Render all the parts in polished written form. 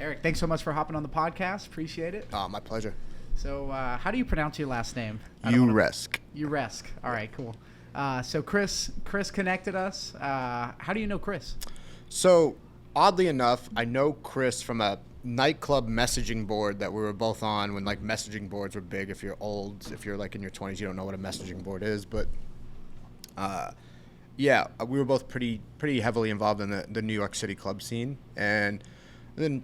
Eric, thanks so much for hopping on the podcast. Appreciate it. My pleasure. So how do you pronounce your last name? Uresk. Uresk. All right, cool. So Chris connected us. How do you know Chris? So oddly enough, I know Chris from a nightclub messaging board that we were both on when like messaging boards were big. If you're old, if you're like in your 20s, you don't know what a messaging board is. But yeah, we were both pretty heavily involved in the New York City club scene. And then,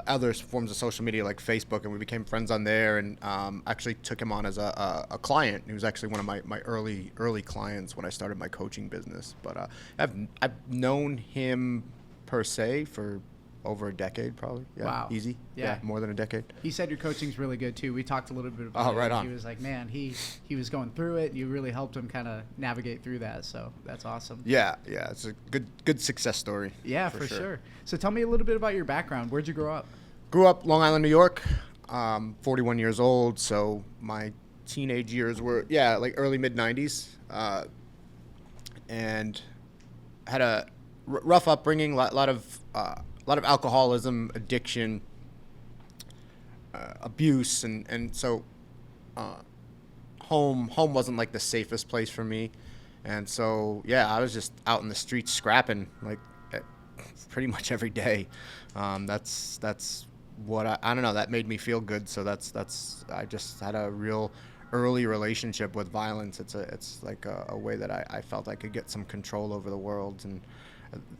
other forms of social media like Facebook, and we became friends on there, and actually took him on as a client. He was actually one of my early clients when I started my coaching business. But I've known him per se for over a decade, probably. Yeah, wow. Easy. Yeah, more than a decade. He said your coaching's really good too. We talked a little bit about it. Right on. He was like, man, he was going through it. You really helped him kind of navigate through that. So that's awesome. Yeah. It's a good success story. Yeah, for sure. So tell me a little bit about your background. Where'd you grow up? Grew up Long Island, New York. 41 years old. So my teenage years were like early mid 90s, and had a rough upbringing. A lot of alcoholism, addiction, abuse, and so home wasn't like the safest place for me, and so I was just out in the streets scrapping like pretty much every day. That's what I don't know, that made me feel good. So that's I just had a real early relationship with violence. It's like a way that I felt I could get some control over the world, and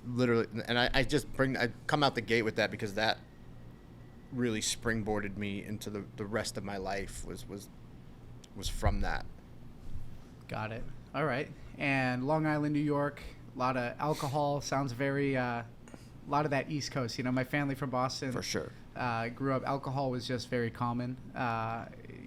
literally, and I come out the gate with that because that really springboarded me into the rest of my life was from that. Got it. All right. And Long Island, New York, a lot of alcohol. Sounds very a lot of that East Coast. My family from Boston. For sure. Grew up, alcohol was just very common.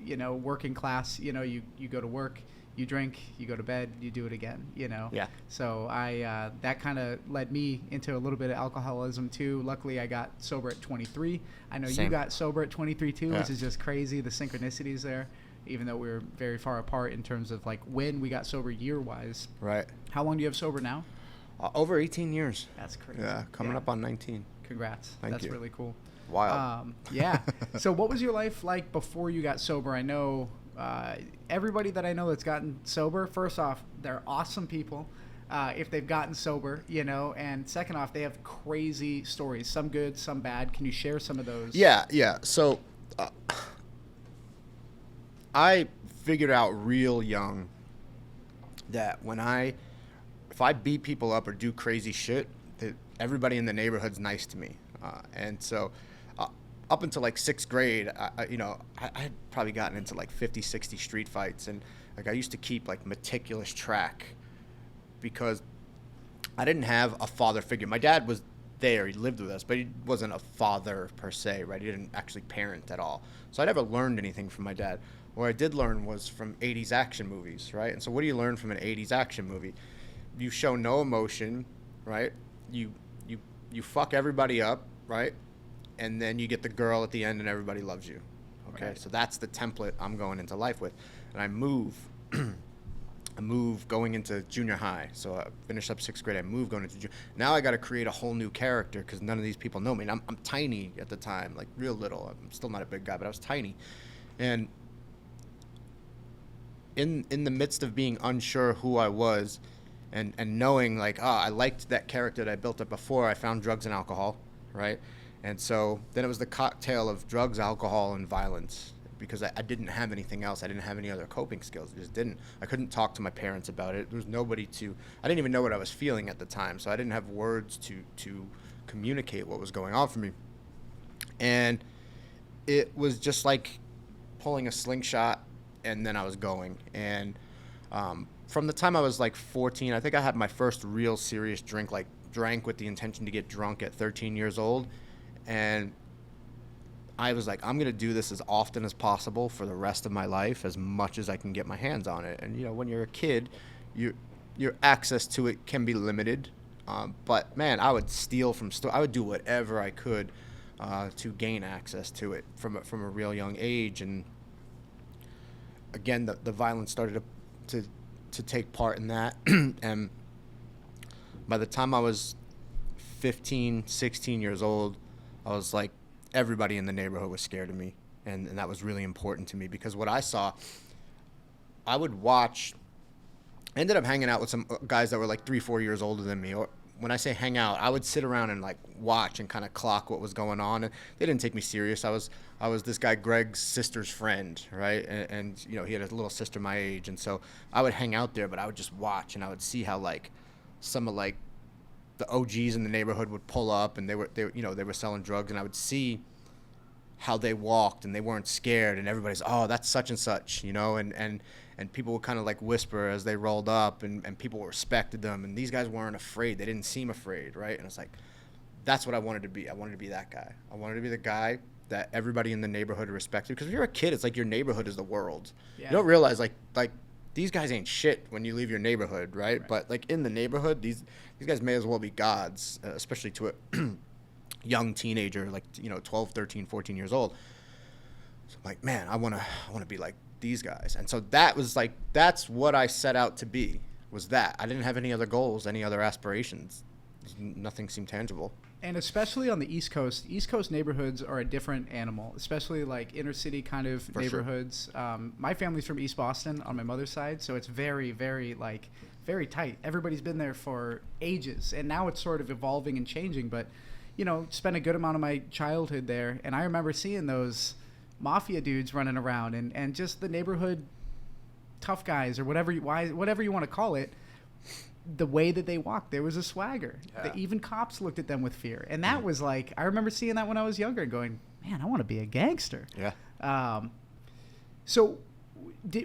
Working class, you go to work, you drink, you go to bed, you do it again, Yeah. So I that kind of led me into a little bit of alcoholism too. Luckily, I got sober at 23. I know Same. you got sober at 23 too, Yeah. which is just crazy, the synchronicities there, even though we were very far apart in terms of like when we got sober year-wise. Right. How long do you have sober now? Over 18 years. That's crazy. Yeah, coming up on 19. Congrats. Thank That's you. really cool. Wild. Yeah. So what was your life like before you got sober? I know everybody that I know that's gotten sober, first off, they're awesome people if they've gotten sober, and second off, they have crazy stories, some good, some bad. Can you share some of those? Yeah. So I figured out real young that if I beat people up or do crazy shit, that everybody in the neighborhood's nice to me. And so up until like 6th grade, I had probably gotten into like 50, 60 street fights. And like I used to keep like meticulous track because I didn't have a father figure. My dad was there. He lived with us, but he wasn't a father per se, right? He didn't actually parent at all. So I never learned anything from my dad. What I did learn was from 80s action movies, right? And so what do you learn from an 80s action movie? You show no emotion, right? You fuck everybody up, right? And then you get the girl at the end and everybody loves you. Okay, Right. So that's the template I'm going into life with. And I move going into junior high. So I finished up 6th grade. I moved going into junior. Now I got to create a whole new character because none of these people know me. And I'm tiny at the time, like real little. I'm still not a big guy, but I was tiny. And in the midst of being unsure who I was and knowing like, I liked that character that I built up before, I found drugs and alcohol, right? And so then it was the cocktail of drugs, alcohol, and violence because I didn't have anything else. I didn't have any other coping skills. I just didn't. I couldn't talk to my parents about it. There was nobody I didn't even know what I was feeling at the time, so I didn't have words to communicate what was going on for me. And it was just like pulling a slingshot, and then I was going. And from the time I was like 14, I think I had my first real serious drink, like drank with the intention to get drunk at 13 years old. And I was like, I'm going to do this as often as possible for the rest of my life, as much as I can get my hands on it. And, when you're a kid, your access to it can be limited. But, man, I would steal from I would do whatever I could to gain access to it from a real young age. And, again, the violence started to take part in that. And by the time I was 15, 16 years old, I was like, everybody in the neighborhood was scared of me. And that was really important to me because what I saw, I would watch. I ended up hanging out with some guys that were like 3, 4 years older than me. Or when I say hang out, I would sit around and like watch and kind of clock what was going on. And they didn't take me serious. I was this guy Greg's sister's friend, right? And you know, he had a little sister my age, and so I would hang out there, but I would just watch and I would see how like some of like the OGs in the neighborhood would pull up and they were selling drugs, and I would see how they walked and they weren't scared, and everybody's, oh, that's such and such, you know, and people would kind of like whisper as they rolled up, and people respected them, and these guys weren't afraid. They didn't seem afraid, right? And it's like, that's what I wanted to be. I wanted to be that guy. I wanted to be the guy that everybody in the neighborhood respected, because if you're a kid, it's like your neighborhood is the world. Yeah. You don't realize like these guys ain't shit when you leave your neighborhood, right? But like in the neighborhood, these guys may as well be gods, especially to a young teenager, like, you know, 12, 13, 14 years old. So I'm like, man, I want to be like these guys. And so that's what I set out to be, was that. I didn't have any other goals, any other aspirations. Nothing seemed tangible. And especially on the East Coast neighborhoods are a different animal, especially like inner city kind of For neighborhoods. Sure. My family's from East Boston on my mother's side, so it's very, very very tight. Everybody's been there for ages, and now it's sort of evolving and changing, but you know, spent a good amount of my childhood there, and I remember seeing those mafia dudes running around and just the neighborhood tough guys, or whatever you want to call it. The way that they walked, there was a swagger. Yeah. Even cops looked at them with fear, and that was like, I remember seeing that when I was younger and going, man, I want to be a gangster. Yeah. So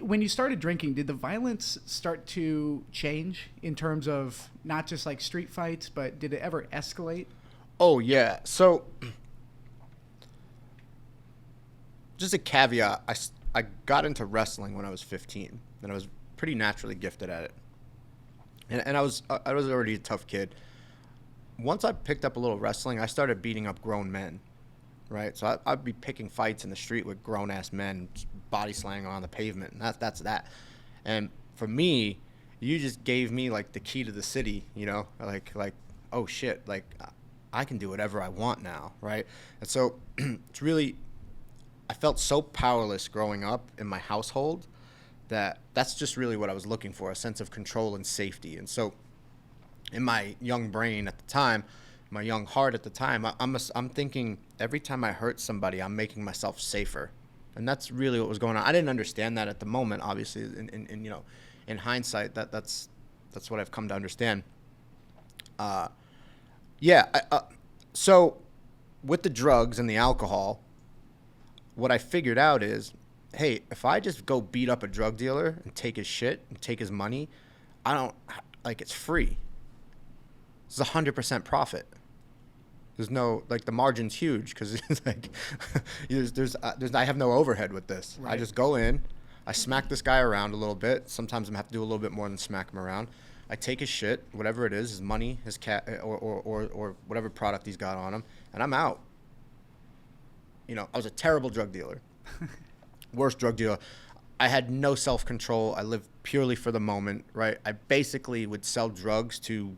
when you started drinking, did the violence start to change in terms of not just like street fights, but did it ever escalate? Oh, yeah. So just a caveat, I got into wrestling when I was 15, and I was pretty naturally gifted at it. And I was already a tough kid. Once I picked up a little wrestling, I started beating up grown men, right? So I'd be picking fights in the street with grown-ass men, body slamming on the pavement, and that's that. And for me, you just gave me, like, the key to the city, you know? Like oh, shit, like, I can do whatever I want now, right? And so it's really, I felt so powerless growing up in my household that's just really what I was looking for, a sense of control and safety. And so in my young brain at the time, my young heart at the time, I'm thinking every time I hurt somebody, I'm making myself safer. And that's really what was going on. I didn't understand that at the moment, obviously, in you know, in hindsight, that's what I've come to understand. So with the drugs and the alcohol, what I figured out is, hey, if I just go beat up a drug dealer and take his shit and take his money, it's free. It's 100% profit. There's no, like, the margin's huge because it's like, I have no overhead with this. Right. I just go in, I smack this guy around a little bit. Sometimes I'm have to do a little bit more than smack him around. I take his shit, whatever it is, his money, his cat, or whatever product he's got on him, and I'm out. You know, I was a terrible drug dealer. Worst drug dealer. I had no self-control. I lived purely for the moment, right? I basically would sell drugs to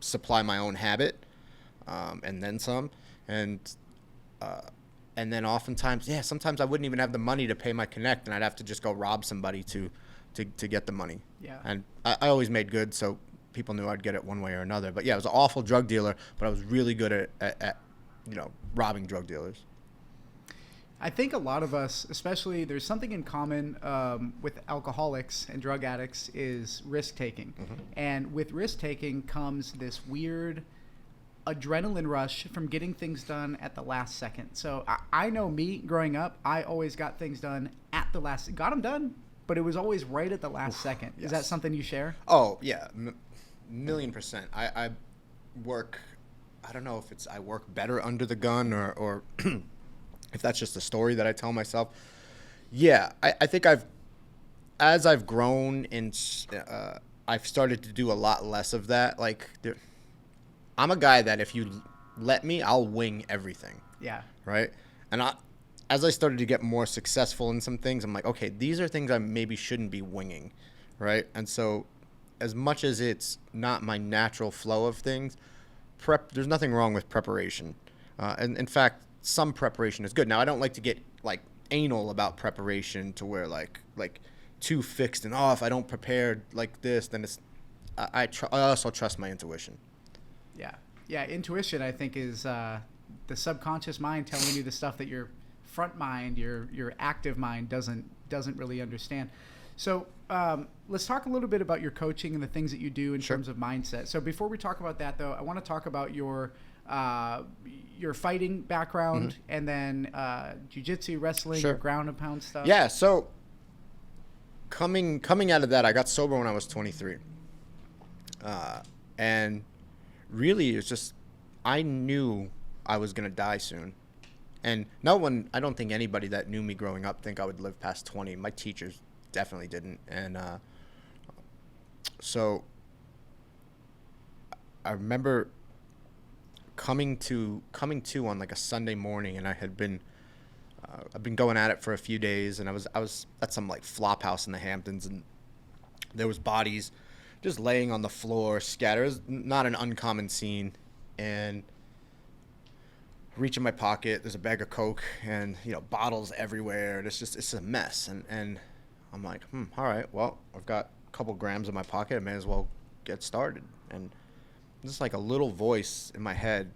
supply my own habit, and then some. And then oftentimes, sometimes I wouldn't even have the money to pay my connect, and I'd have to just go rob somebody to get the money. Yeah. And I always made good, so people knew I'd get it one way or another. But yeah, I was an awful drug dealer, but I was really good at you know, robbing drug dealers. I think a lot of us, especially, there's something in common with alcoholics and drug addicts is risk-taking. Mm-hmm. And with risk-taking comes this weird adrenaline rush from getting things done at the last second. So I know me growing up, I always got things done at the last, got them done, but it was always right at the last second. Yes. Is that something you share? Oh, yeah, 1,000,000%. I work, I don't know if it's I work better under the gun or if that's just a story that I tell myself. Yeah, I think as I've grown and I've started to do a lot less of that. Like, I'm a guy that if you let me, I'll wing everything. Yeah. Right? And as I started to get more successful in some things, I'm like, okay, these are things I maybe shouldn't be winging. Right? And so as much as it's not my natural flow of things, there's nothing wrong with preparation. And in fact, some preparation is good. Now, I don't like to get like anal about preparation to where like too fixed and if I don't prepare like this, then it's I also trust my intuition. Yeah. Intuition, I think, is the subconscious mind telling you the stuff that your front mind, your active mind doesn't really understand. So let's talk a little bit about your coaching and the things that you do in terms of mindset. So before we talk about that, though, I want to talk about your fighting background, and then jiu-jitsu, wrestling, your ground and pound stuff. Yeah. So coming out of that, I got sober when I was 23, and really it was just I knew I was gonna die soon. And I don't think anybody that knew me growing up think I would live past 20. My teachers definitely didn't. And so I remember coming to on like a Sunday morning, and I've been going at it for a few days, and I was at some like flop house in the Hamptons, and there was bodies just laying on the floor, scattered. It was not an uncommon scene. And reach in my pocket, there's a bag of Coke and bottles everywhere. It's a mess. And I'm like, all right, well, I've got a couple grams in my pocket, I may as well get started. And just like a little voice in my head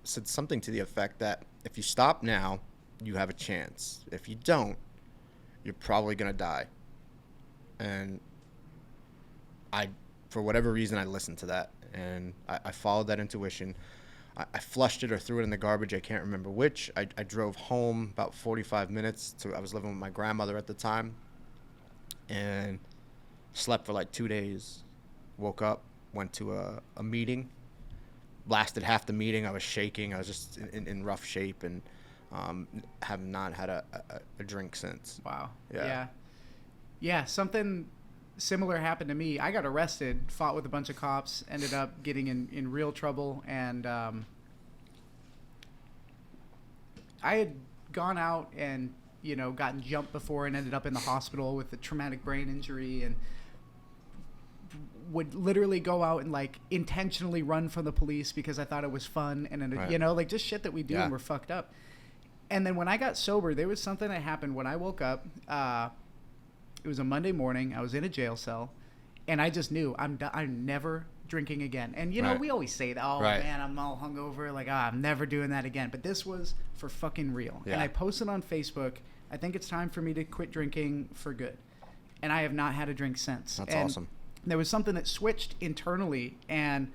said something to the effect that if you stop now, you have a chance. If you don't, you're probably gonna die. And for whatever reason, I listened to that, and I followed that intuition. I flushed it or threw it in the garbage. I can't remember which. I drove home about 45 minutes. I was living with my grandmother at the time, and slept for like 2 days. Woke up, went to a meeting, lasted half the meeting. I was shaking. I was just in rough shape, and have not had a drink since. Wow. Yeah. Something similar happened to me. I got arrested, fought with a bunch of cops, ended up getting in real trouble, and I had gone out and gotten jumped before and ended up in the hospital with a traumatic brain injury, and would literally go out and like intentionally run from the police because I thought it was fun, and like just shit that we do and we're fucked up. And then when I got sober, there was something that happened when I woke up. It was a Monday morning. I was in a jail cell, and I just knew I'm never drinking again. And we always say that, man, I'm all hungover, like I'm never doing that again. But this was for fucking real. Yeah. And I posted on Facebook, I think it's time for me to quit drinking for good. And I have not had a drink since. That's awesome. There was something that switched internally, and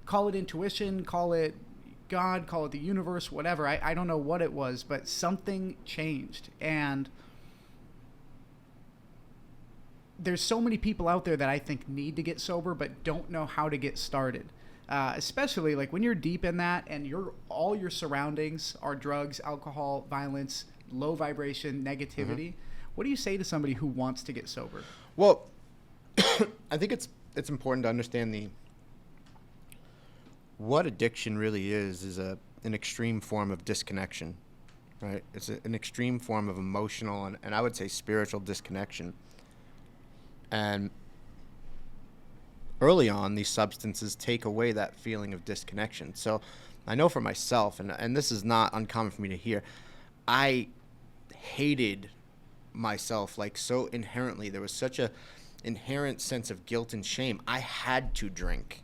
call it intuition, call it God, call it the universe, whatever. I don't know what it was, but something changed. And there's so many people out there that I think need to get sober but don't know how to get started, especially like when you're deep in that and all your surroundings are drugs, alcohol, violence, low vibration, negativity. What do you say to somebody who wants to get sober? Well, I think it's important to understand what addiction really is an extreme form of disconnection, right? It's an extreme form of emotional and I would say spiritual disconnection. And early on, these substances take away that feeling of disconnection. So I know for myself, and this is not uncommon for me to hear, I hated myself like so inherently. There was such a inherent sense of guilt and shame. I had to drink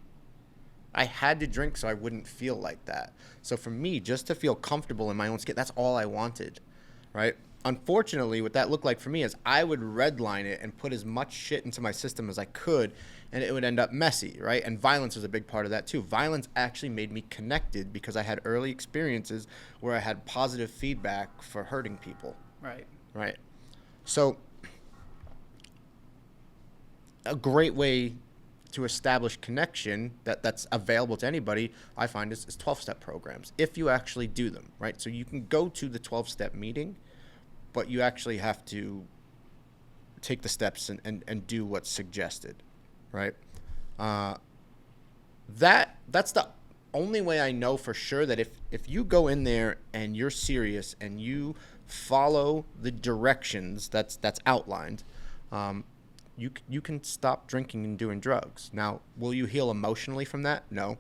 so I wouldn't feel like that. So for me, just to feel comfortable in my own skin, that's all I wanted, right? Unfortunately, what that looked like for me is I would redline it and put as much shit into my system as I could, and it would end up messy, right? And violence was a big part of that too. Violence actually made me connected because I had early experiences where I had positive feedback for hurting people. Right. So a great way to establish connection that's available to anybody, I find, is 12-step programs, if you actually do them, right? So you can go to the 12-step meeting, but you actually have to take the steps and do what's suggested, right? That's the only way I know for sure that if you go in there and you're serious and you follow the directions that's outlined, you can stop drinking and doing drugs. Now, will you heal emotionally from that? No.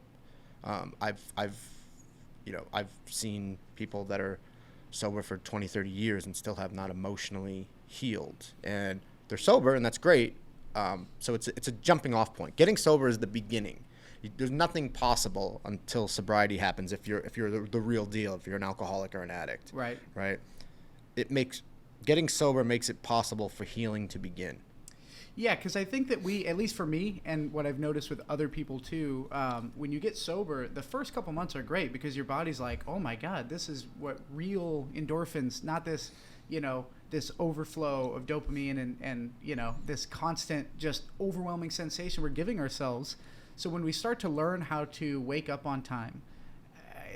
I've I've seen people that are sober for 20, 30 years and still have not emotionally healed, and they're sober, and that's great. So it's a jumping off point. Getting sober is the beginning. There's nothing possible until sobriety happens. If you're the real deal, if you're an alcoholic or an addict, Right. Getting sober makes it possible for healing to begin. Yeah, because I think that at least for me, and what I've noticed with other people too, when you get sober, the first couple months are great because your body's like, oh my God, this is what real endorphins, not this, this overflow of dopamine and this constant, just overwhelming sensation we're giving ourselves. So when we start to learn how to wake up on time,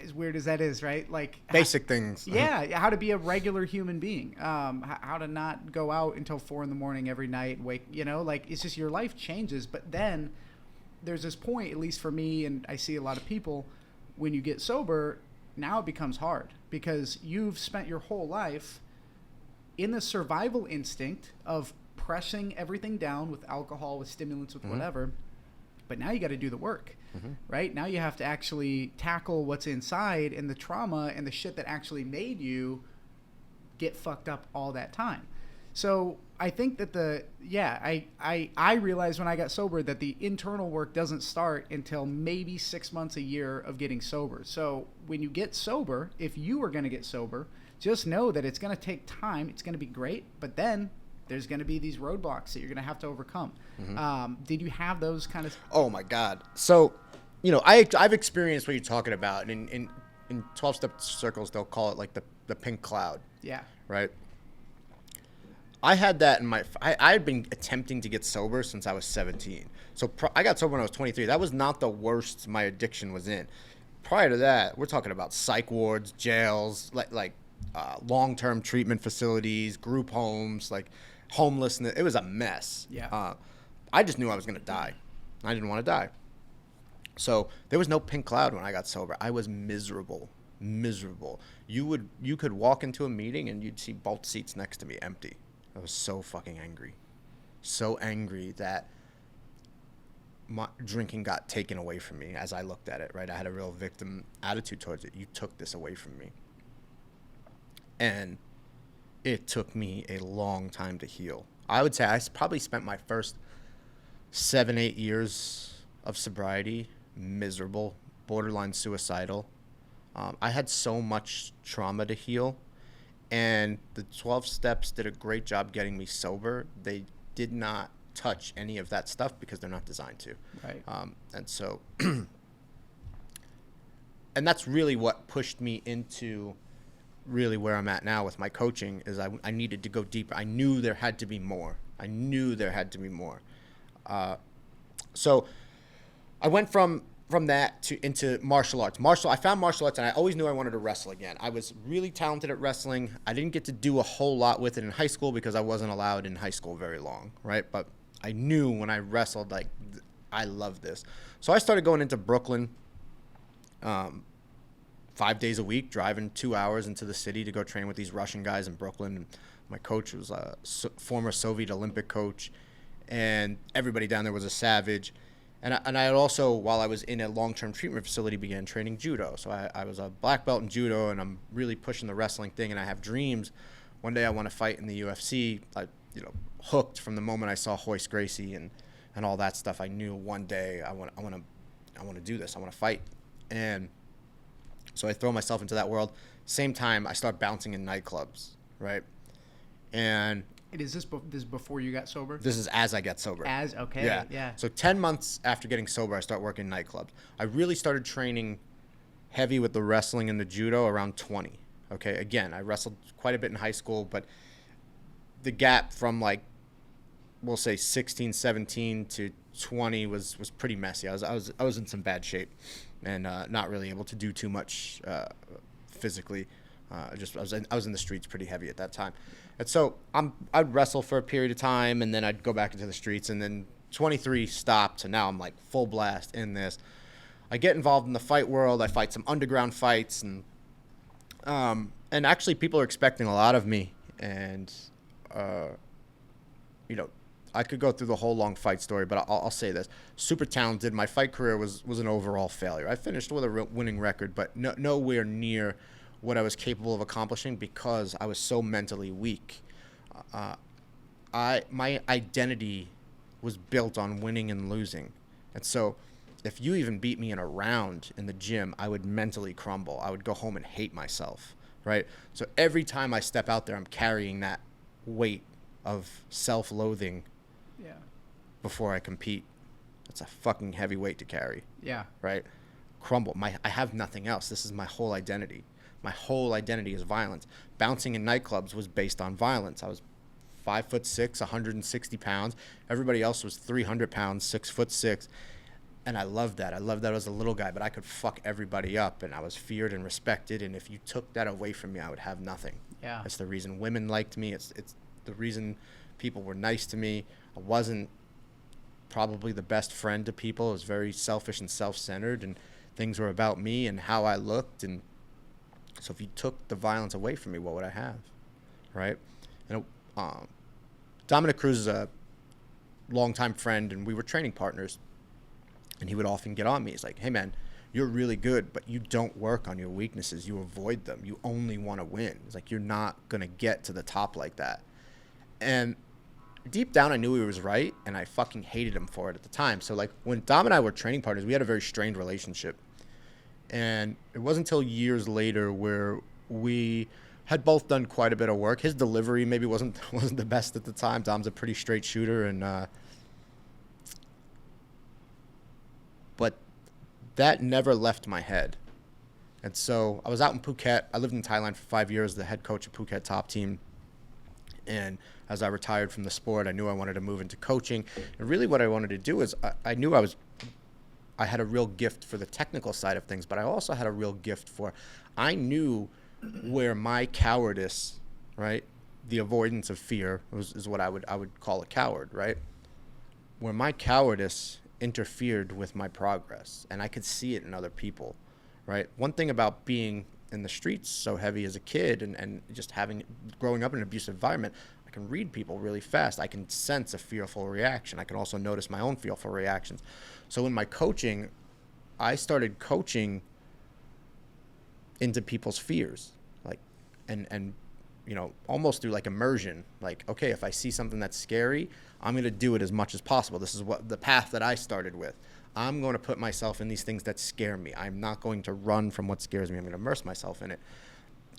as weird as that is, right? Like basic things. Yeah, how to be a regular human being, how to not go out until 4 a.m. every night, it's just your life changes. But then there's this point, at least for me, and I see a lot of people, when you get sober, now it becomes hard because you've spent your whole life in the survival instinct of pressing everything down with alcohol, with stimulants, with whatever. But now you got to do the work. Right? Now you have to actually tackle what's inside and the trauma and the shit that actually made you get fucked up all that time. So I think that I realized when I got sober that the internal work doesn't start until maybe 6 months, a year of getting sober. So when you get sober, if you are going to get sober, just know that it's going to take time. It's going to be great. But then there's going to be these roadblocks that you're going to have to overcome. Did you have those kind of... Oh my God. So, I've experienced what you're talking about. And in 12-step circles, they'll call it like the pink cloud. Yeah. Right? I had that in I had been attempting to get sober since I was 17. So I got sober when I was 23. That was not the worst my addiction was in. Prior to that, we're talking about psych wards, jails, long-term treatment facilities, group homes, homelessness. It was a mess. Yeah. I just knew I was going to die. I didn't want to die. So there was no pink cloud when I got sober. I was miserable. You could walk into a meeting and you'd see both seats next to me empty. I was so fucking angry. So angry that my drinking got taken away from me as I looked at it, right? I had a real victim attitude towards it. You took this away from me. And it took me a long time to heal. I would say I probably spent my first 7-8 years of sobriety miserable, borderline suicidal. I had so much trauma to heal, and the 12 steps did a great job getting me sober. They did not touch any of that stuff because they're not designed to. Right. And so, and that's really what pushed me into really where I'm at now with my coaching is I needed to go deeper. I knew there had to be more. So I went from that into martial arts. I found martial arts, and I always knew I wanted to wrestle again. I was really talented at wrestling. I didn't get to do a whole lot with it in high school because I wasn't allowed in high school very long, right? But I knew when I wrestled, I love this. So I started going into Brooklyn 5 days a week, driving 2 hours into the city to go train with these Russian guys in Brooklyn. And my coach was a former Soviet Olympic coach, and everybody down there was a savage. And I had also, while I was in a long-term treatment facility, began training judo. So I was a black belt in judo, and I'm really pushing the wrestling thing. And I have dreams. One day I want to fight in the UFC. Hooked from the moment I saw Hoist Gracie and all that stuff. I knew one day I want to do this. I want to fight. And so I throw myself into that world. Same time, I start bouncing in nightclubs, right? And Is this before you got sober? this is as I get sober. Okay. Yeah. So 10 months after getting sober, I start working in nightclubs. I really started training heavy with the wrestling and the judo around 20. Okay, again, I wrestled quite a bit in high school, but the gap from we'll say 16, 17 to 20 was pretty messy. I was in some bad shape and not really able to do too much physically. I was in the streets pretty heavy at that time. And so I'd wrestle for a period of time, and then I'd go back into the streets, and then 23 stopped, and now I'm full blast in this. I get involved in the fight world. I fight some underground fights, and actually people are expecting a lot of me, and I could go through the whole long fight story, but I'll say this. Super talented. My fight career was an overall failure. I finished with a winning record, but nowhere near what I was capable of accomplishing because I was so mentally weak. My identity was built on winning and losing. And so if you even beat me in a round in the gym, I would mentally crumble. I would go home and hate myself, right? So every time I step out there, I'm carrying that weight of self-loathing before I compete. It's a fucking heavy weight to carry. Yeah. Right? Crumble. I have nothing else. This is my whole identity. My whole identity is violence. Bouncing in nightclubs was based on violence. I was 5'6", 160 pounds. Everybody else was 300 pounds, 6'6". And I loved that. I loved that as a little guy, but I could fuck everybody up, and I was feared and respected. And if you took that away from me, I would have nothing. Yeah. That's the reason women liked me. It's the reason people were nice to me. I wasn't probably the best friend to people. I was very selfish and self-centered, and things were about me and how I looked. And so if you took the violence away from me, what would I have? Right? And Dominic Cruz is a longtime friend, and we were training partners. And he would often get on me. He's like, hey, man, you're really good, but you don't work on your weaknesses. You avoid them. You only want to win. It's like, you're not going to get to the top like that. And deep down, I knew he was right, and I fucking hated him for it at the time. So, like, when Dom and I were training partners, we had a very strained relationship. And it wasn't until years later where we had both done quite a bit of work. His delivery maybe wasn't the best at the time. Dom's a pretty straight shooter, and but that never left my head. And so I was out in Phuket. I lived in Thailand for 5 years, the head coach of Phuket top team. And as I retired from the sport, I knew I wanted to move into coaching. And really what I wanted to do is I knew I had a real gift for the technical side of things, but I also had a real gift I knew where my cowardice, right, the avoidance of fear is what I would call a coward, right? Where my cowardice interfered with my progress, and I could see it in other people, right? One thing about being in the streets so heavy as a kid and just growing up in an abusive environment, I can read people really fast. I can sense a fearful reaction. I can also notice my own fearful reactions. So in my coaching, I started coaching into people's fears, like, and you know, almost through like immersion. Like, okay, if I see something that's scary, I'm going to do it as much as possible. This is what the path that I started with. I'm going to put myself in these things that scare me. I'm not going to run from what scares me. I'm going to immerse myself in it.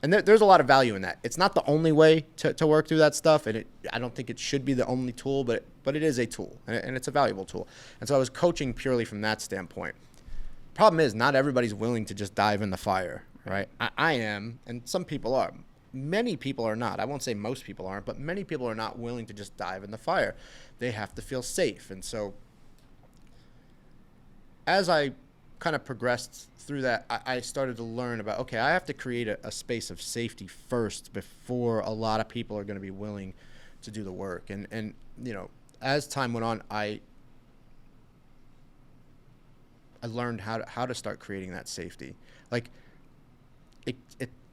And there's a lot of value in that. It's not the only way to work through that stuff, and I don't think it should be the only tool, but it is a tool, and it's a valuable tool. And so I was coaching purely from that standpoint. Problem is, not everybody's willing to just dive in the fire, right? I am, and some people are. Many people are not. I won't say most people aren't, but many people are not willing to just dive in the fire. They have to feel safe. And so as I kind of progressed through that, I started to learn about, okay, I have to create a space of safety first before a lot of people are going to be willing to do the work. And you know, as time went on, I learned how to start creating that safety. Like, it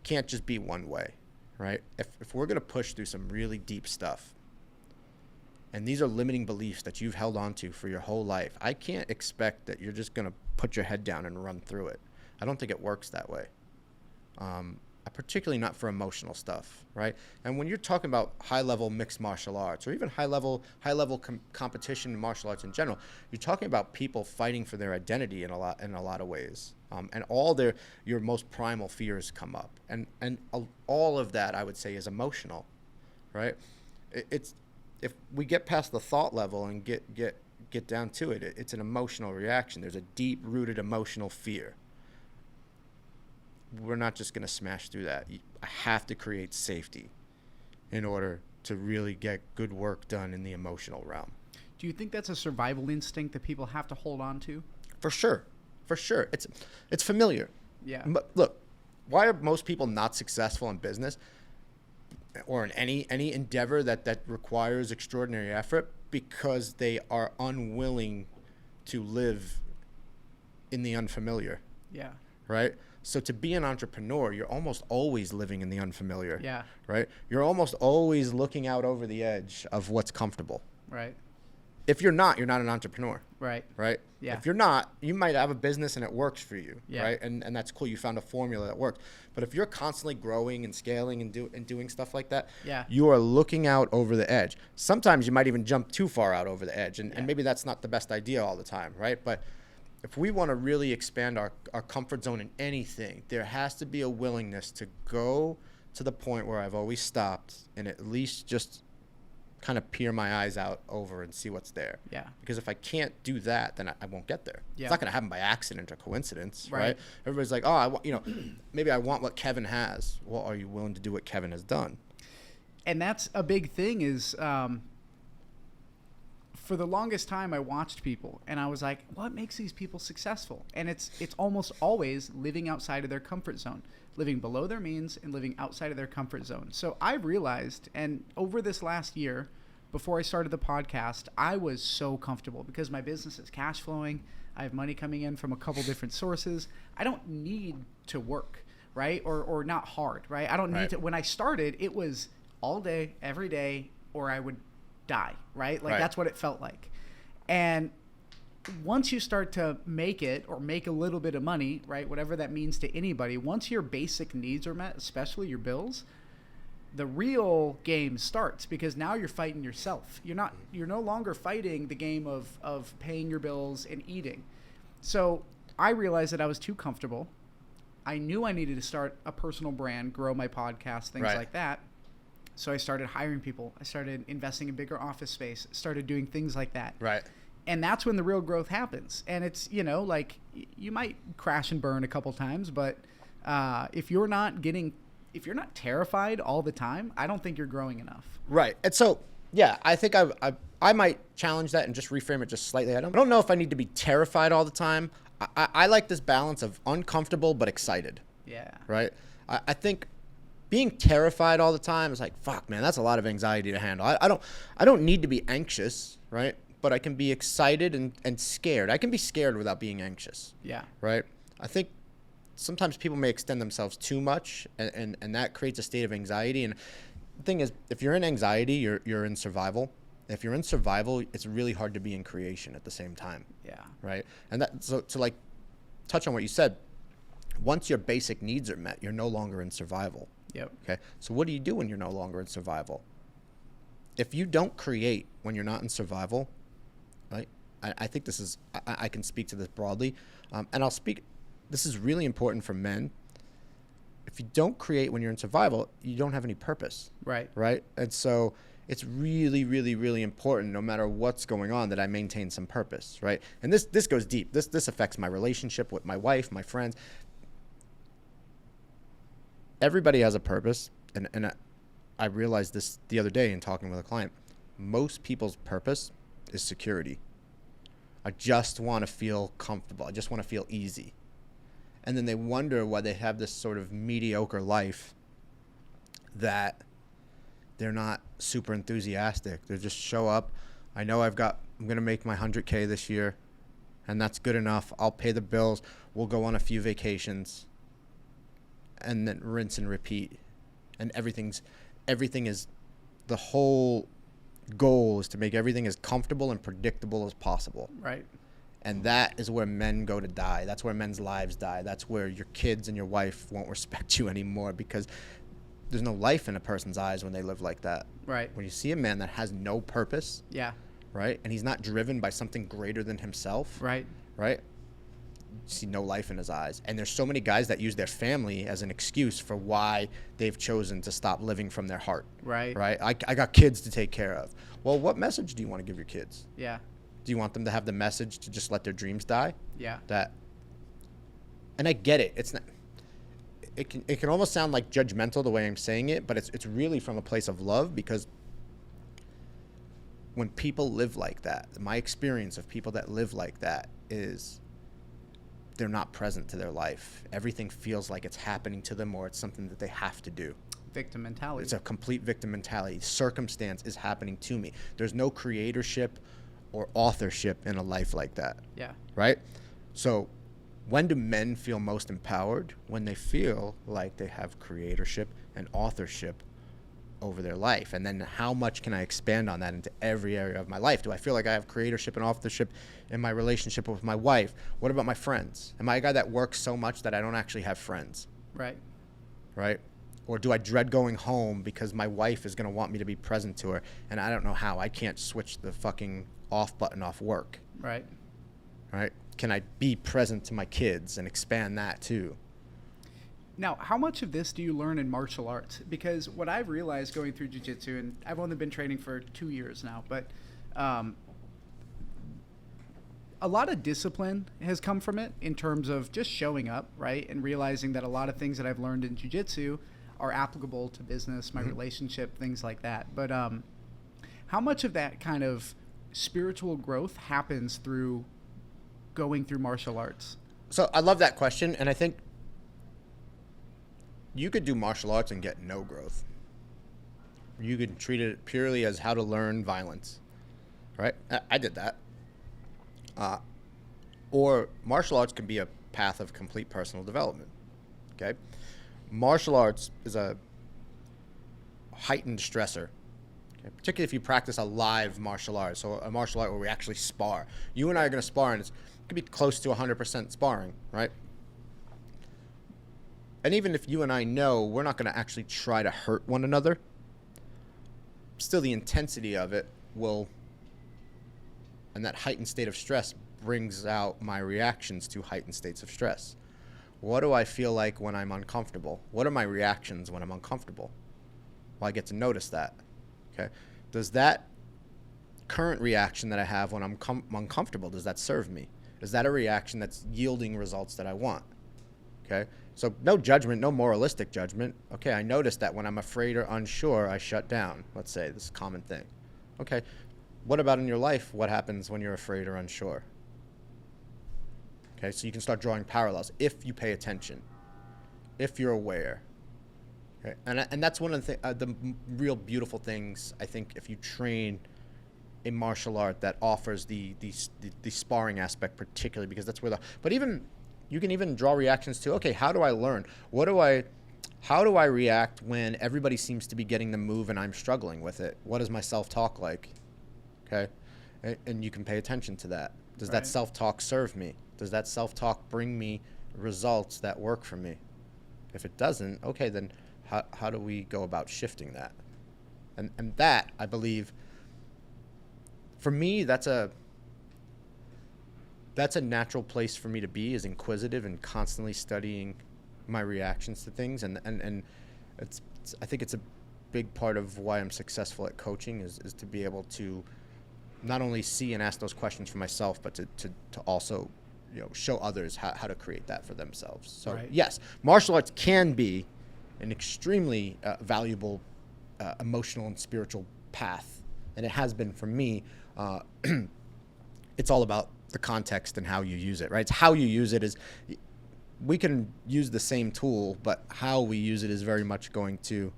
can't just be one way, right? If we're going to push through some really deep stuff, and these are limiting beliefs that you've held on to for your whole life, I can't expect that you're just going to put your head down and run through it. I don't think it works that way. Particularly not for emotional stuff, right? And when you're talking about high-level mixed martial arts, or even high-level competition in martial arts in general, you're talking about people fighting for their identity in a lot of ways, and all your most primal fears come up, and all of that, I would say, is emotional, right? It's if we get past the thought level and get down to it, it's an emotional reaction. There's a deep-rooted emotional fear. We're not just going to smash through that. I have to create safety in order to really get good work done in the emotional realm. Do you think that's a survival instinct that people have to hold on to? For sure. It's familiar. Yeah. But look, why are most people not successful in business or in any endeavor that requires extraordinary effort? Because they are unwilling to live in the unfamiliar. Yeah. Right? So to be an entrepreneur, you're almost always living in the unfamiliar. Yeah. Right? You're almost always looking out over the edge of what's comfortable. Right. If you're not an entrepreneur. Right. Right? Yeah. If you're not, you might have a business and it works for you, Yeah. right? And that's cool. You found a formula that works. But if you're constantly growing and scaling and doing stuff like that, Yeah. you are looking out over the edge. Sometimes you might even jump too far out over the edge, and maybe that's not the best idea all the time, right? But if we want to really expand our comfort zone in anything, there has to be a willingness to go to the point where I've always stopped and at least just kind of peer my eyes out over and see what's there. Yeah. Because if I can't do that, then I won't get there. Yeah. It's not going to happen by accident or coincidence, Right. right? Everybody's like, oh, maybe I want what Kevin has. Well, are you willing to do what Kevin has done? And that's a big thing is, for the longest time I watched people and I was like, what makes these people successful? And it's almost always living outside of their comfort zone, living below their means and living outside of their comfort zone. So I realized, and over this last year, before I started the podcast, I was so comfortable because my business is cash flowing. I have money coming in from a couple different sources. I don't need to work, right? Or not hard, right? I don't need to. When I started, it was all day, every day, or I would die, right? Like that's what it felt like. And once you start to make it or make a little bit of money, right, whatever that means to anybody, once your basic needs are met, especially your bills, the real game starts, because now you're fighting yourself. You're no longer fighting the game of paying your bills and eating. So I realized that I was too comfortable. I knew I needed to start a personal brand, grow my podcast, things like that. So I started hiring people. I started investing in bigger office space, started doing things like that. Right. And that's when the real growth happens. And it's, like you might crash and burn a couple times, but if you're not terrified all the time, I don't think you're growing enough. Right. And so, yeah, I think I might challenge that and just reframe it just slightly. I don't know if I need to be terrified all the time. I like this balance of uncomfortable but excited. Yeah. Right. I think being terrified all the time is like, fuck, man, that's a lot of anxiety to handle. I don't need to be anxious, right? But I can be excited and scared. I can be scared without being anxious. Yeah. Right. I think sometimes people may extend themselves too much, and that creates a state of anxiety. And the thing is, if you're in anxiety, you're in survival. If you're in survival, it's really hard to be in creation at the same time. Yeah. Right. And that, so to like touch on what you said, once your basic needs are met, you're no longer in survival. Yep. Okay. So what do you do when you're no longer in survival? If you don't create when you're not in survival, right? I think this is, I can speak to this broadly, and I'll speak. This is really important for men. If you don't create when you're in survival, you don't have any purpose. Right. Right. And so it's really, really, really important, no matter what's going on, that I maintain some purpose. Right. And this goes deep. This affects my relationship with my wife, my friends. Everybody has a purpose. And I realized this the other day in talking with a client. Most people's purpose is security. I just want to feel comfortable. I just want to feel easy. And then they wonder why they have this sort of mediocre life, that they're not super enthusiastic. They just show up. I know I'm going to make my 100K this year, and that's good enough. I'll pay the bills. We'll go on a few vacations, and then rinse and repeat. And everything is, the whole goal is to make everything as comfortable and predictable as possible. Right. And that is where men go to die. That's where men's lives die. That's where your kids and your wife won't respect you anymore, because there's no life in a person's eyes when they live like that. Right. When you see a man that has no purpose, Yeah. right, and he's not driven by something greater than himself, Right. right, you see no life in his eyes. And there's so many guys that use their family as an excuse for why they've chosen to stop living from their heart. Right. Right. I got kids to take care of. Well, what message do you want to give your kids? Yeah. Do you want them to have the message to just let their dreams die? Yeah. And I get it. It's not. It can almost sound like judgmental the way I'm saying it, but it's really from a place of love, because when people live like that, my experience of people that live like that is they're not present to their life. Everything feels like it's happening to them, or it's something that they have to do. Victim mentality. It's a complete victim mentality. Circumstance is happening to me. There's no creatorship or authorship in a life like that. Yeah. Right? So when do men feel most empowered? When they feel like they have creatorship and authorship over their life? And then how much can I expand on that into every area of my life? Do I feel like I have creatorship and authorship in my relationship with my wife? What about my friends? Am I a guy that works so much that I don't actually have friends? Right. Right? Or do I dread going home because my wife is going to want me to be present to her, and I don't know how? I can't switch the fucking off button off work. Right. Right? Can I be present to my kids and expand that too? Now, how much of this do you learn in martial arts? Because what I've realized going through jiu-jitsu, and I've only been training for 2 years now, but a lot of discipline has come from it in terms of just showing up, right? And realizing that a lot of things that I've learned in jiu-jitsu are applicable to business, my relationship, things like that. But how much of that kind of spiritual growth happens through going through martial arts? So I love that question, and I think you could do martial arts and get no growth. You could treat it purely as how to learn violence, right? I did that. Or martial arts can be a path of complete personal development, okay? Martial arts is a heightened stressor, okay? Particularly if you practice a live martial art, so a martial art where we actually spar. You and I are going to spar, and it could be close to 100% sparring, right? And even if you and I know we're not going to actually try to hurt one another, still the intensity of it will, and that heightened state of stress brings out my reactions to heightened states of stress. What do I feel like when I'm uncomfortable? What are my reactions when I'm uncomfortable? Well, I get to notice that. Okay. Does that current reaction that I have when I'm uncomfortable, does that serve me? Is that a reaction that's yielding results that I want? Okay. So no judgment, no moralistic judgment. Okay. I noticed that when I'm afraid or unsure, I shut down. Let's say this is a common thing. Okay. What about in your life? What happens when you're afraid or unsure? Okay, so you can start drawing parallels if you pay attention, if you're aware. Okay, and that's one of the real beautiful things, I think, if you train in martial art that offers the sparring aspect particularly, because that's where but even you can even draw reactions to, okay, how do I learn? How do I react when everybody seems to be getting the move and I'm struggling with it? What is my self-talk like? Okay, and you can pay attention to that. Does that self-talk serve me? Does that self-talk bring me results that work for me? If it doesn't, okay, then how do we go about shifting that? And that, I believe, for me, that's a natural place for me to be, is inquisitive and constantly studying my reactions to things. And it's I think it's a big part of why I'm successful at coaching is to be able to not only see and ask those questions for myself, but to also, show others how to create that for themselves. So yes, martial arts can be an extremely valuable emotional and spiritual path, and it has been for me. It's all about the context and how you use it, right? It's how you use it. We can use the same tool, but how we use it is very much going to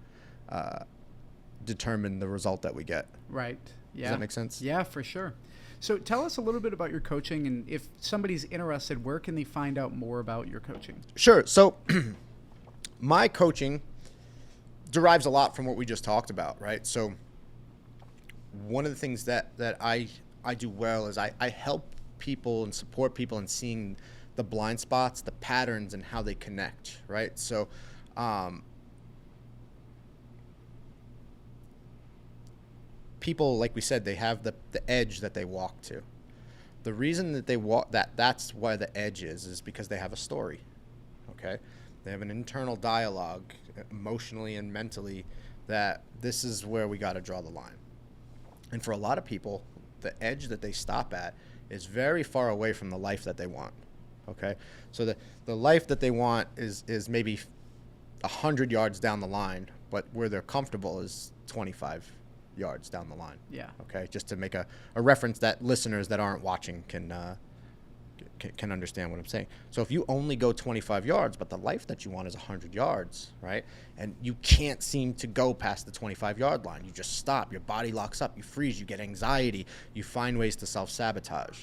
determine the result that we get. Right. Yeah. Does that make sense? Yeah, for sure. So tell us a little bit about your coaching, and if somebody's interested, where can they find out more about your coaching? Sure. So my coaching derives a lot from what we just talked about, right? So one of the things that I do well is I help people and support people in seeing the blind spots, the patterns, and how they connect, right? So people, like we said, they have the edge that they walk to. The reason that they walk that's why the edge is because they have a story. Okay? They have an internal dialogue emotionally and mentally that this is where we got to draw the line. And for a lot of people, the edge that they stop at is very far away from the life that they want. Okay? So the life that they want is maybe 100 yards down the line, but where they're comfortable is 25 yards down the line. Yeah. Okay. Just to make a reference that listeners that aren't watching can understand what I'm saying. So if you only go 25 yards, but the life that you want is 100 yards, right? And you can't seem to go past the 25-yard line. You just stop. Your body locks up. You freeze. You get anxiety. You find ways to self-sabotage.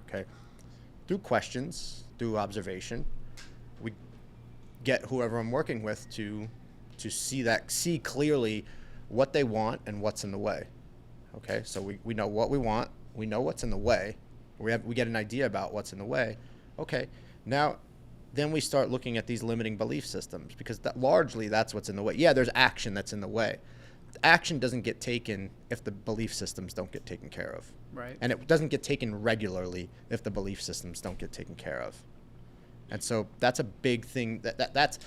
Okay. Through questions, through observation, we get whoever I'm working with to see clearly what they want and what's in the way. Okay, so we know what we want, we know what's in the way, we get an idea about what's in the way. Okay, now then we start looking at these limiting belief systems, because largely that's what's in the way. Yeah, there's action that's in the way. Action doesn't get taken if the belief systems don't get taken care of. Right. And it doesn't get taken regularly if the belief systems don't get taken care of. And so that's a big thing. That's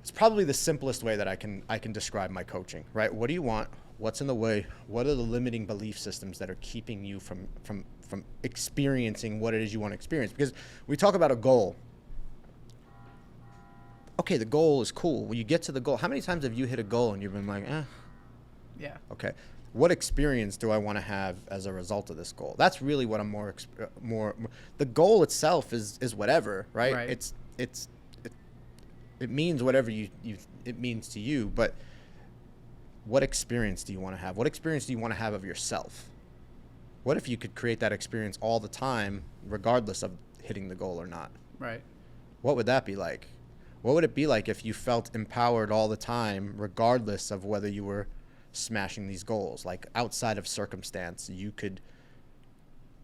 it's probably the simplest way that I can describe my coaching, right? What do you want? What's in the way? What are the limiting belief systems that are keeping you from experiencing what it is you want to experience? Because we talk about a goal. Okay, the goal is cool. When you get to the goal, how many times have you hit a goal and you've been like, Yeah. Okay, what experience do I want to have as a result of this goal? That's really what I'm more. The goal itself is whatever, right? Right. It means whatever it means to you, but what experience do you want to have? What experience do you want to have of yourself? What if you could create that experience all the time, regardless of hitting the goal or not? Right. What would that be like? What would it be like if you felt empowered all the time, regardless of whether you were smashing these goals? Like, outside of circumstance, you could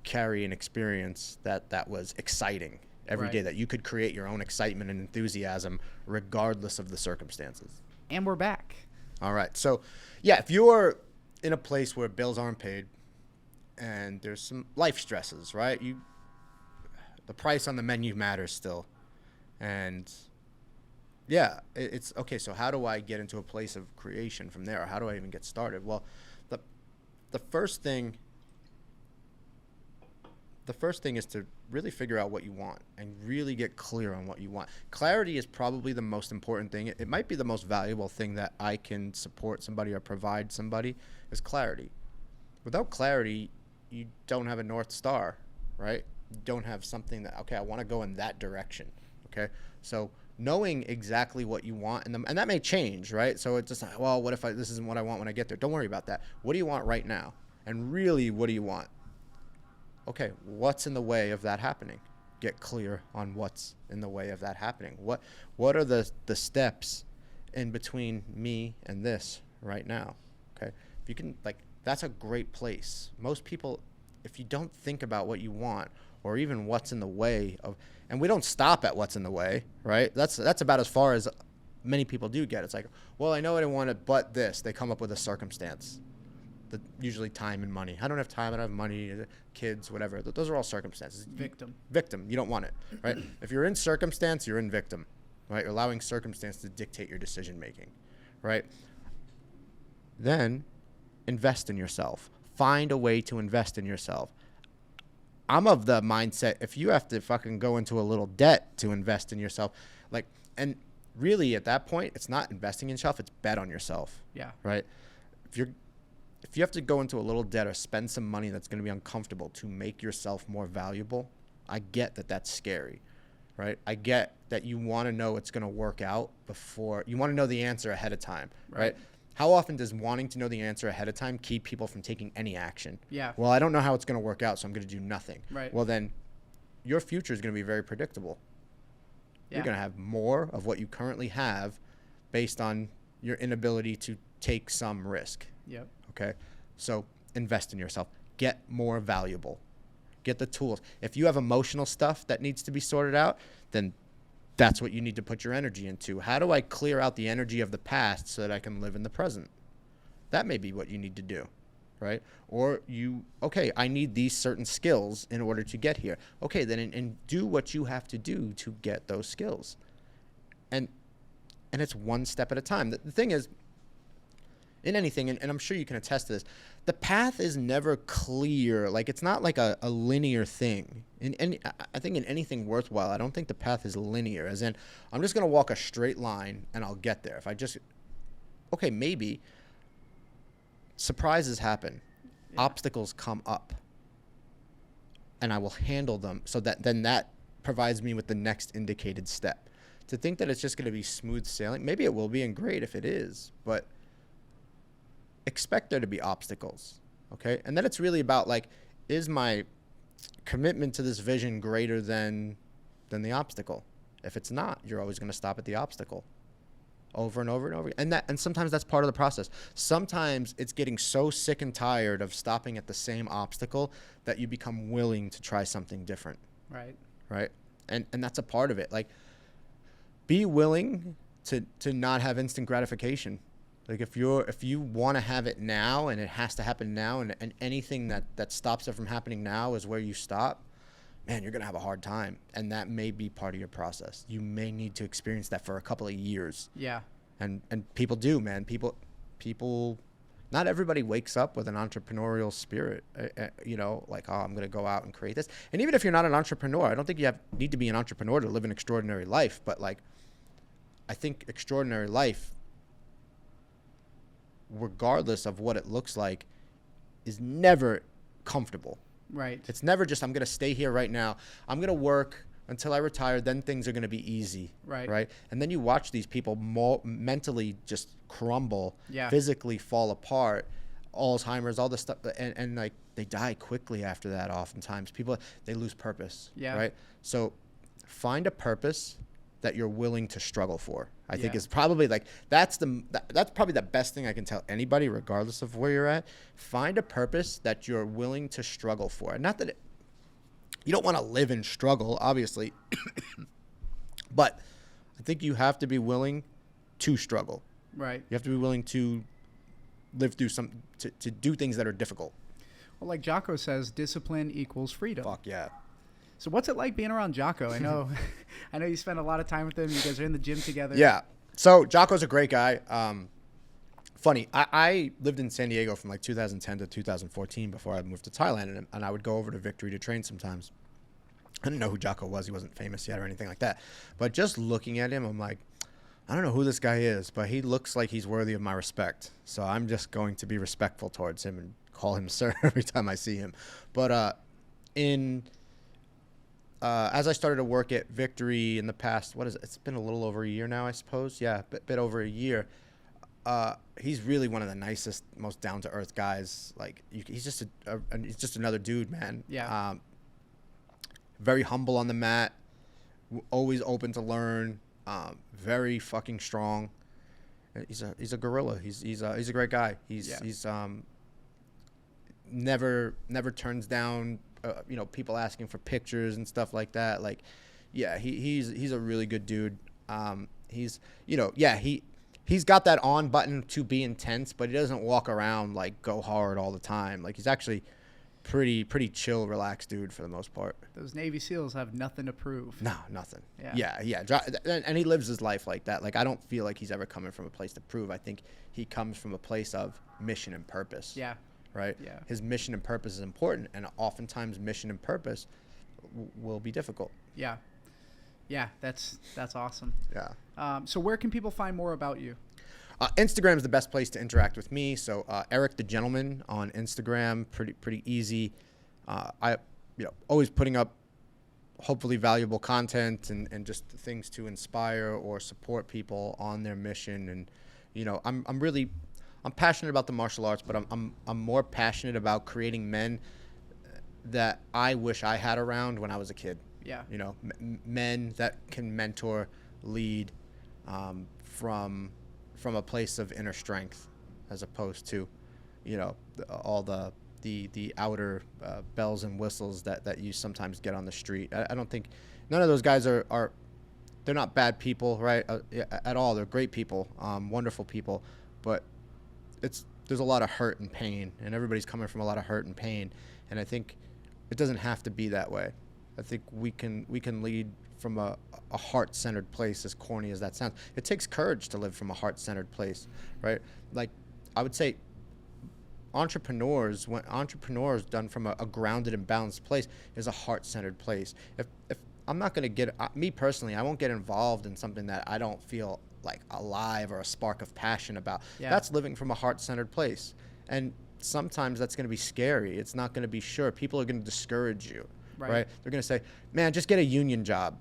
carry an experience that was exciting every day, that you could create your own excitement and enthusiasm regardless of the circumstances. And we're back. All right. So, yeah, if you're in a place where bills aren't paid and there's some life stresses, right? The price on the menu matters still. And yeah, it's okay. So how do I get into a place of creation from there? Or how do I even get started? Well, the first thing is to really figure out what you want and really get clear on what you want. Clarity is probably the most important thing. It might be the most valuable thing that I can support somebody or provide somebody, is clarity. Without clarity, you don't have a North Star, right? You don't have something that, okay, I want to go in that direction, okay? So knowing exactly what you want, and that may change, right? So it's just like, well, what if this isn't what I want when I get there? Don't worry about that. What do you want right now? And really, what do you want? Okay, what's in the way of that happening? Get clear on what's in the way of that happening. What are the steps in between me and this right now? Okay, if you can, that's a great place. Most people, if you don't think about what you want, or even what's in the way of, and we don't stop at what's in the way, right? That's about as far as many people do get. It's like, well, I know what I wanted, but this. They come up with a circumstance. Usually time and money. I don't have time, I don't have money, kids, whatever. Those are all circumstances. Victim. You don't want it, right? If you're in circumstance, you're in victim, right? You're allowing circumstance to dictate your decision making, right? Then invest in yourself. Find a way to invest in yourself. I'm of the mindset, if you have to fucking go into a little debt to invest in yourself, and really at that point, it's not investing in yourself, it's bet on yourself. Yeah. Right? If you have to go into a little debt or spend some money that's going to be uncomfortable to make yourself more valuable, I get that that's scary, right? I get that you want to know it's going to work out before you want to know the answer ahead of time, right? How often does wanting to know the answer ahead of time keep people from taking any action? Yeah. Well, I don't know how it's going to work out, so I'm going to do nothing. Right. Well, then your future is going to be very predictable. Yeah. You're going to have more of what you currently have based on your inability to take some risk. Yep. Okay, so invest in yourself. Get more valuable. Get the tools. If you have emotional stuff that needs to be sorted out, then that's what you need to put your energy into. How do I clear out the energy of the past so that I can live in the present? That may be what you need to do, right? Or I need these certain skills in order to get here. Okay, then and do what you have to do to get those skills. And it's one step at a time. The thing is, in anything, and I'm sure you can attest to this, the path is never clear. It's not like a linear thing. I think in anything worthwhile, I don't think the path is linear, as in, I'm just going to walk a straight line and I'll get there. Maybe. Surprises happen. Yeah. Obstacles come up. And I will handle them so that then that provides me with the next indicated step. To think that it's just going to be smooth sailing, maybe it will be, and great if it is, but expect there to be obstacles, okay? And then it's really about, is my commitment to this vision greater than the obstacle? If it's not, you're always going to stop at the obstacle. over and over and over. And sometimes that's part of the process. Sometimes it's getting so sick and tired of stopping at the same obstacle that you become willing to try something different. Right. Right. And that's a part of it. Like, be willing to not have instant gratification. Like, if you want to have it now and it has to happen now, and anything that stops it from happening now is where you stop, man, you're going to have a hard time. And that may be part of your process. You may need to experience that for a couple of years. Yeah. And people do, man. People, not everybody wakes up with an entrepreneurial spirit, like, oh, I'm going to go out and create this. And even if you're not an entrepreneur, I don't think you need to be an entrepreneur to live an extraordinary life. But, like, I think extraordinary life, regardless of what it looks like, is never comfortable. Right. It's never just, I'm going to stay here right now. I'm going to work until I retire. Then things are going to be easy. Right. Right. And then you watch these people mentally just crumble, Yeah. physically fall apart, Alzheimer's, all this stuff. And like, they die quickly after that. Oftentimes people, they lose purpose. Yeah. Right. So find a purpose that you're willing to struggle for. I think Yeah. is probably like, that's probably the best thing I can tell anybody, regardless of where you're at. Find a purpose that you're willing to struggle for. Not that you don't want to live in struggle, obviously, but I think you have to be willing to struggle. Right. You have to be willing to live through to do things that are difficult. Well, like Jocko says, discipline equals freedom. Fuck yeah. So what's it like being around Jocko? I know you spend a lot of time with him. You guys are in the gym together. Yeah. So Jocko's a great guy. Funny, I lived in San Diego from like 2010 to 2014 before I moved to Thailand, and I would go over to Victory to train sometimes. I didn't know who Jocko was. He wasn't famous yet or anything like that. But just looking at him, I'm like, I don't know who this guy is, but he looks like he's worthy of my respect. So I'm just going to be respectful towards him and call him sir every time I see him. But as I started to work at Victory in the past, it's been a little over a year now, I suppose. Yeah, a bit over a year. He's really one of the nicest, most down-to-earth guys. Like, he's just another dude, man. Yeah. Very humble on the mat, always open to learn. Very fucking strong. He's a gorilla. He's a great guy. He's never turns down people asking for pictures and stuff like that. Like, yeah, he's a really good dude. He's got that on button to be intense, but he doesn't walk around like go hard all the time. Like, he's actually pretty chill, relaxed dude for the most part. Those Navy SEALs have nothing to prove. No, nothing. Yeah. And he lives his life like that. Like, I don't feel like he's ever coming from a place to prove. I think he comes from a place of mission and purpose. Yeah. Right? Yeah. His mission and purpose is important, and oftentimes mission and purpose will be difficult. Yeah. Yeah, that's awesome. Yeah. So where can people find more about you? Instagram is the best place to interact with me. So Eric the Gentleman on Instagram, pretty easy. I always putting up hopefully valuable content and just things to inspire or support people on their mission. And I'm passionate about the martial arts, but I'm more passionate about creating men that I wish I had around when I was a kid. Yeah. Men that can mentor, lead from a place of inner strength, as opposed to, all the outer bells and whistles that you sometimes get on the street. I don't think none of those guys are they're not bad people, right? At all. They're great people, wonderful people, but there's a lot of hurt and pain, and everybody's coming from a lot of hurt and pain, and I think it doesn't have to be that way. I think we can lead from a heart-centered place, as corny as that sounds. It takes courage to live from a heart-centered place, right? Like, I would say entrepreneurs done from a grounded and balanced place is a heart-centered place. If I'm not going to get, me personally, I won't get involved in something that I don't feel like alive or a spark of passion about. Yeah. That's living from a heart-centered place. And sometimes that's going to be scary. It's not going to be sure. People are going to discourage you, right? They're going to say, man, just get a union job.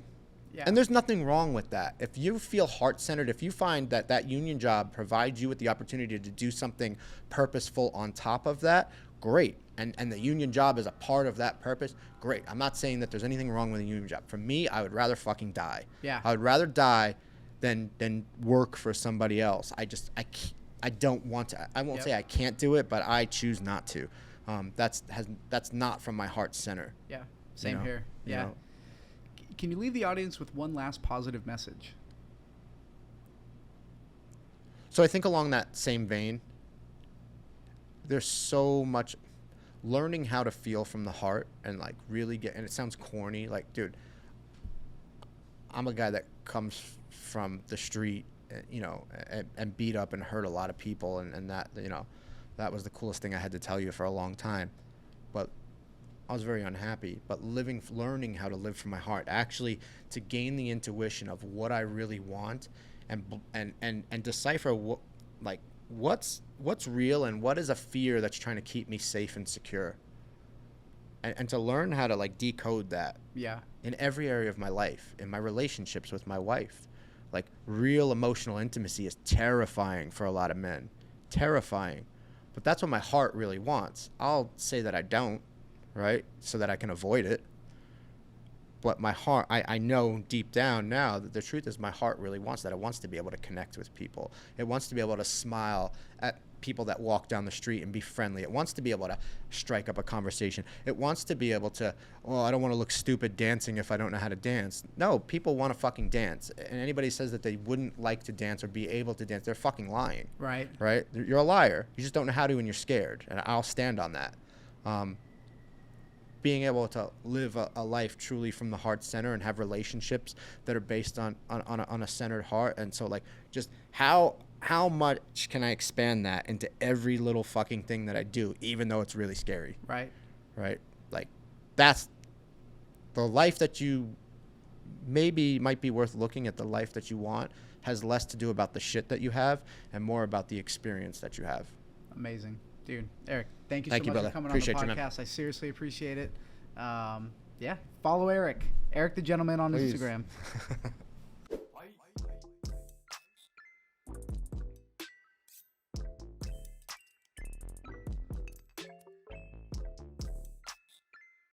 Yeah. And there's nothing wrong with that. If you feel heart-centered, if you find that union job provides you with the opportunity to do something purposeful on top of that, great. And the union job is a part of that purpose, great. I'm not saying that there's anything wrong with a union job. For me, I would rather fucking die. Yeah. I would rather die than work for somebody else. I don't want to. I won't say I can't do it, but I choose not to. That's not from my heart center. Yeah, same here. Yeah. You know? Can you leave the audience with one last positive message? So I think along that same vein, there's so much learning how to feel from the heart and like really and it sounds corny, like, dude, I'm a guy that comes from the street, you know, and beat up and hurt a lot of people, and that, you know, that was the coolest thing I had to tell you for a long time. But I was very unhappy. But learning how to live from my heart, actually to gain the intuition of what I really want, and decipher what's real and what is a fear that's trying to keep me safe and secure, and to learn how to like decode that. Yeah. In every area of my life, in my relationships with my wife. Like, real emotional intimacy is terrifying for a lot of men. Terrifying. But that's what my heart really wants. I'll say that I don't, right? So that I can avoid it. But my heart, I know deep down now that the truth is my heart really wants that. It wants to be able to connect with people. It wants to be able to smile at people that walk down the street and be friendly. It wants to be able to strike up a conversation. It wants to be able to, oh, I don't want to look stupid dancing if I don't know how to dance. No, people want to fucking dance. And anybody says that they wouldn't like to dance or be able to dance, they're fucking lying. Right. Right? You're a liar. You just don't know how to and you're scared. And I'll stand on that. Being able to live a life truly from the heart center and have relationships that are based on a centered heart. And so, like, just how much can I expand that into every little fucking thing that I do, even though it's really scary? Right. Right? Like, that's the life that you maybe might be worth looking at. The life that you want has less to do about the shit that you have and more about the experience that you have. Amazing. Dude, Eric, thank you so Thank you, much brother. for coming Appreciate on you, the man. podcast. I seriously appreciate it. Yeah, follow Eric the Gentleman on Please. Instagram.